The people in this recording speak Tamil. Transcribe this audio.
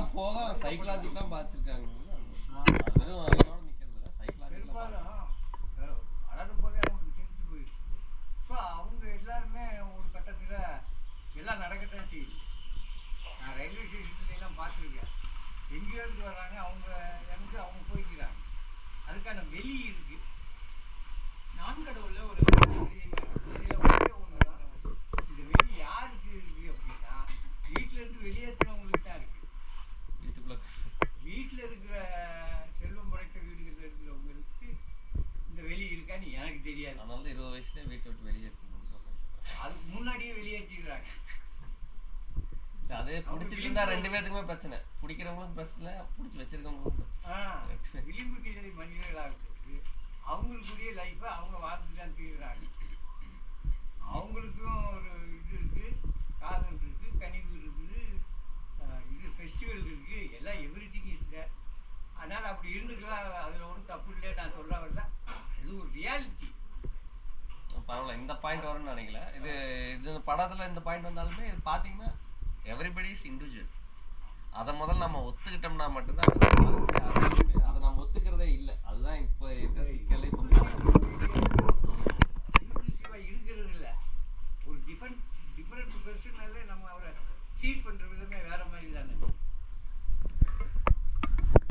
அதெல்லாம் போக சைக்காலஜிக்கெல்லாம் பார்த்துருக்காங்க. வெறும் அதோட நிற்கிறது இல்லை, சைக்காலஜிக்கெல்லாம் வளரும் போதே அவங்களுக்கு தெரிஞ்சு போயிடுச்சு. ஸோ அவங்க எல்லாருமே ஒரு கட்டத்தில் எல்லாம் நடக்கத்தான் செய்யுது. நான் ரயில்வே ஸ்டேஷன்லாம் பார்த்துருக்கேன். எங்கேயோ இருந்து வர்றாங்க, அவங்க எனக்கு அவங்க போய்க்கிறாங்க. அதுக்கான வெளி இருக்குது. நான்கடவுளில் ஒரு இந்த வெளி யாருக்கு இருக்குது அப்படின்னா வீட்டில் இருந்து வெளியேற்றினவங்களுக்கு தான் இருக்குது. வீட்டில் இருக்கிற செல்வம் படைத்த வீடுகளில் இருக்கிறவங்களுக்கு இந்த வெளி இருக்கான்னு எனக்கு தெரியாது. அதனால 20 வயசுலேயே வீட்டை விட்டு வெளியேற்றணும். அதுக்கு முன்னாடியே வெளியேற்றிடுறாங்க. அதே பிடிச்சிட்டு இருந்தா 2 பேருக்குமே பிரச்சனை. பிடிக்கிறவங்களுக்கும் பிரச்சனை, பிடிச்சி வச்சிருக்கவங்களுக்கும் பிரச்சனை. விளிம்பு நிலை மனிதர்களாக போட்டு அவங்களுக்குரிய லைஃப்பை அவங்க வாழ்ந்து தான் தீர்றாங்க. அவங்களுக்கும் ஒரு இது இருக்குது, காதல் இருக்குது, கனிவு இருக்குது, இது ஃபெஸ்டிவல் இருக்குது, எல்லாம் எவ்ரிதிங் இஸ் தேர். அதனால் அப்படி இருந்துக்கலாம், அதில் ஒன்றும் தப்பு இல்லையே நான் சொல்ல வரல. இது ஒரு ரியாலிட்டி. பரவாயில்ல, இந்த பாயிண்ட் வரும்னு நினைக்கல. இது படத்தில் இந்த பாயிண்ட் வந்தாலுமே இது பார்த்தீங்கன்னா எவ்ரிபடி இஸ் இண்டிவிஜுவல். அதை முதல்ல நம்ம ஒத்துக்கிட்டோம்னா மட்டும்தான் அதை நம்ம ஒத்துக்கிறதே இல்லை. அதுதான் இப்போ இருக்க சிக்கலே. இருக்கிறது இல்லை. ஒரு டிஃப்ரெண்ட் பர்சனாலே நம்ம அவரை ட்ரீட் பண்ணுற விதமே வேற மாதிரி தானே.